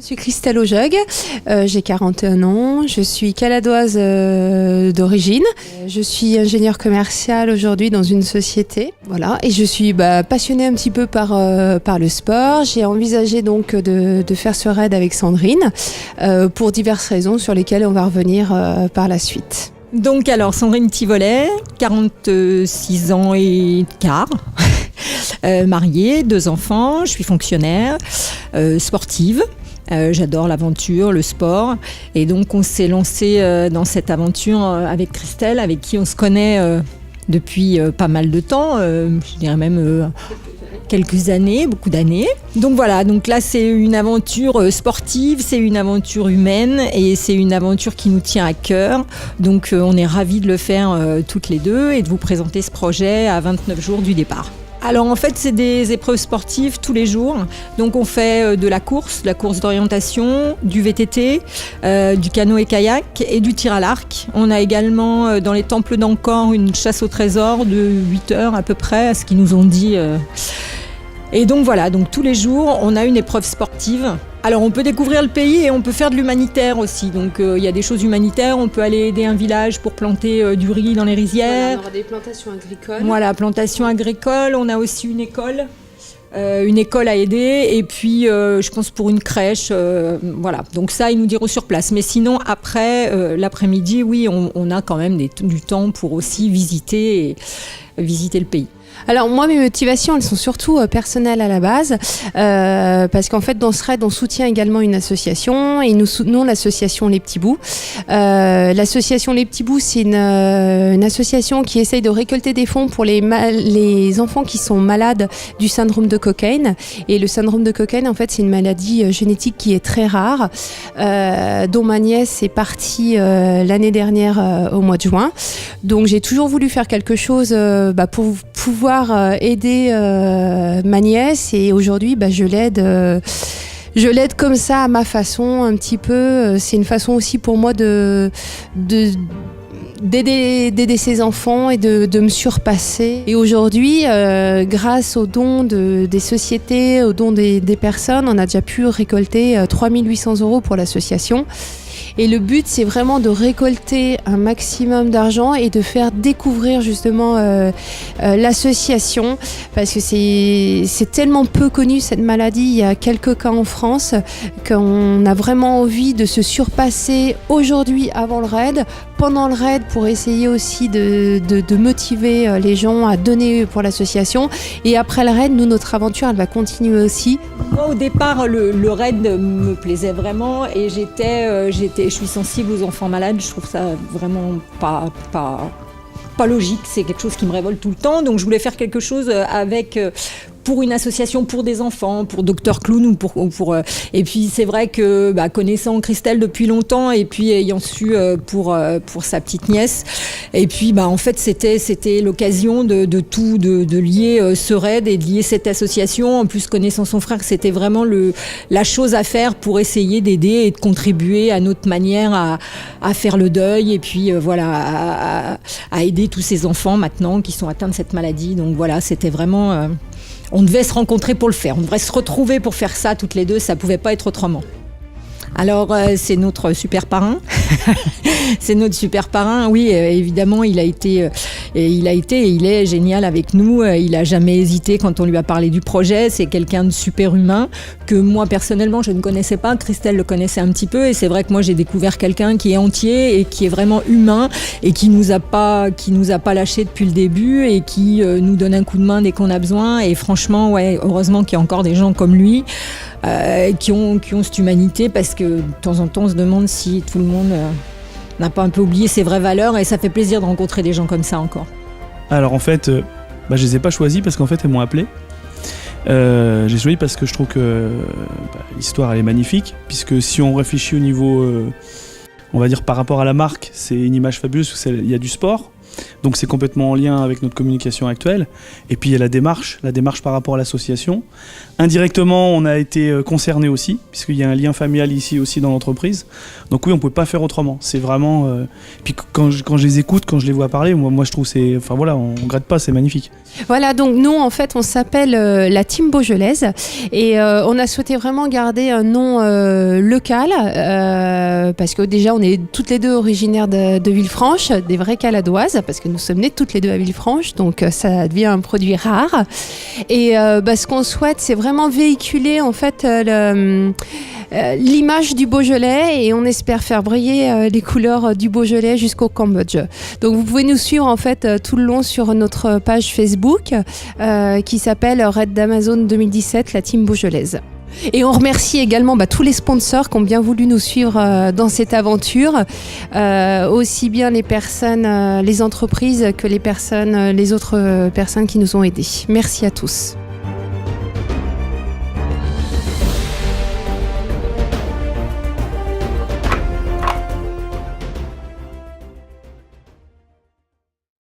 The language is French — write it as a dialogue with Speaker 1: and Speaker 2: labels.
Speaker 1: Je suis Christelle Aujeug, j'ai 41 ans, je suis caladoise d'origine. Je suis ingénieure commerciale aujourd'hui dans une société, voilà, et je suis passionnée un petit peu par le sport. J'ai envisagé donc de faire ce raid avec Sandrine pour diverses raisons sur lesquelles on va revenir par la suite.
Speaker 2: Donc alors Sandrine Thivolet, 46 ans et quart, mariée, 2 enfants, je suis fonctionnaire, sportive. J'adore l'aventure, le sport, et donc on s'est lancé dans cette aventure avec Christelle, avec qui on se connaît depuis pas mal de temps, je dirais même quelques années, beaucoup d'années. Donc voilà, donc là c'est une aventure sportive, c'est une aventure humaine et c'est une aventure qui nous tient à cœur. Donc on est ravis de le faire toutes les deux et de vous présenter ce projet à 29 jours du départ. Alors en fait c'est des épreuves sportives tous les jours, donc on fait de la course d'orientation, du VTT, du canoë-kayak et du tir à l'arc. On a également dans les temples d'Ancor une chasse au trésor de 8 heures à peu près, à ce qu'ils nous ont dit. Et donc voilà, donc tous les jours on a une épreuve sportive. Alors on peut découvrir le pays et on peut faire de l'humanitaire aussi, donc il y a des choses humanitaires, on peut aller aider un village pour planter du riz dans les rizières.
Speaker 1: Voilà, on aura des plantations agricoles.
Speaker 2: Voilà, plantations agricoles, on a aussi une école à aider et puis je pense pour une crèche, voilà, donc ça ils nous diront sur place. Mais sinon après l'après-midi, oui, on a quand même du temps pour aussi visiter le pays.
Speaker 1: Alors moi, mes motivations, elles sont surtout personnelles à la base, parce qu'en fait, dans ce raid, on soutient également une association et nous soutenons l'association Les Petits Bouts. L'association Les Petits Bouts, c'est une association qui essaye de récolter des fonds pour les enfants qui sont malades du syndrome de Cockayne. Et le syndrome de Cockayne, en fait, c'est une maladie génétique qui est très rare, dont ma nièce est partie l'année dernière au mois de juin. Donc j'ai toujours voulu faire quelque chose pour pouvoir aider ma nièce et aujourd'hui je l'aide comme ça à ma façon un petit peu. C'est une façon aussi pour moi d'aider ses enfants et de me surpasser. Et aujourd'hui, grâce aux dons des sociétés, aux dons des personnes, on a déjà pu récolter 3 800 € pour l'association. Et le but, c'est vraiment de récolter un maximum d'argent et de faire découvrir justement l'association, parce que c'est tellement peu connu cette maladie. Il y a quelques cas en France qu'on a vraiment envie de se surpasser aujourd'hui avant le raid, pendant le raid, pour essayer aussi de motiver les gens à donner pour l'association. Et après le raid, nous, notre aventure, elle va continuer aussi.
Speaker 2: Moi, au départ, le raid me plaisait vraiment et je suis sensible aux enfants malades. Je trouve ça vraiment pas logique. C'est quelque chose qui me révolte tout le temps. Donc, je voulais faire quelque chose pour une association pour des enfants, pour Dr Clown ou pour et puis c'est vrai que connaissant Christelle depuis longtemps et puis ayant su pour sa petite nièce, et puis en fait c'était l'occasion de lier ce raid et de lier cette association. En plus, connaissant son frère, c'était vraiment la chose à faire pour essayer d'aider et de contribuer à notre manière à faire le deuil et puis à aider tous ces enfants maintenant qui sont atteints de cette maladie. Donc voilà, c'était vraiment on devait se rencontrer pour le faire, on devrait se retrouver pour faire ça toutes les deux, ça pouvait pas être autrement. Alors c'est notre super parrain, c'est notre super parrain, oui, évidemment il est génial avec nous, il a jamais hésité quand on lui a parlé du projet, c'est quelqu'un de super humain que moi personnellement je ne connaissais pas, Christelle le connaissait un petit peu et c'est vrai que moi j'ai découvert quelqu'un qui est entier et qui est vraiment humain et qui nous a pas lâché depuis le début et qui nous donne un coup de main dès qu'on a besoin et franchement heureusement qu'il y a encore des gens comme lui qui ont cette humanité, parce que de temps en temps on se demande si tout le monde n'a pas un peu oublié ses vraies valeurs et ça fait plaisir de rencontrer des gens comme ça encore.
Speaker 3: Alors en fait, je les ai pas choisis parce qu'en fait elles m'ont appelé. J'ai choisi parce que je trouve que l'histoire elle est magnifique, puisque si on réfléchit au niveau, on va dire par rapport à la marque, c'est une image fabuleuse, parce qu'il y a du sport. Donc c'est complètement en lien avec notre communication actuelle. Et puis il y a la démarche par rapport à l'association. Indirectement, on a été concerné aussi, puisqu'il y a un lien familial ici aussi dans l'entreprise. Donc oui, on ne pouvait pas faire autrement. C'est vraiment... Puis quand je les écoute, quand je les vois parler, moi je trouve c'est... Enfin voilà, on ne regrette pas, c'est magnifique.
Speaker 1: Voilà, donc nous en fait on s'appelle la Team Beaujolaise et on a souhaité vraiment garder un nom local parce que déjà on est toutes les deux originaires de Villefranche, des vraies caladoises, parce que nous sommes nées toutes les deux à Villefranche, donc ça devient un produit rare. Et ce qu'on souhaite, c'est vraiment véhiculer en fait l'image du Beaujolais, et on espère faire briller les couleurs du Beaujolais jusqu'au Cambodge. Donc vous pouvez nous suivre en fait tout le long sur notre page Facebook qui s'appelle Raid d'Amazon 2017, la Team Beaujolaise. Et on remercie également tous les sponsors qui ont bien voulu nous suivre dans cette aventure, aussi bien les personnes, les entreprises que les autres personnes qui nous ont aidés. Merci à tous.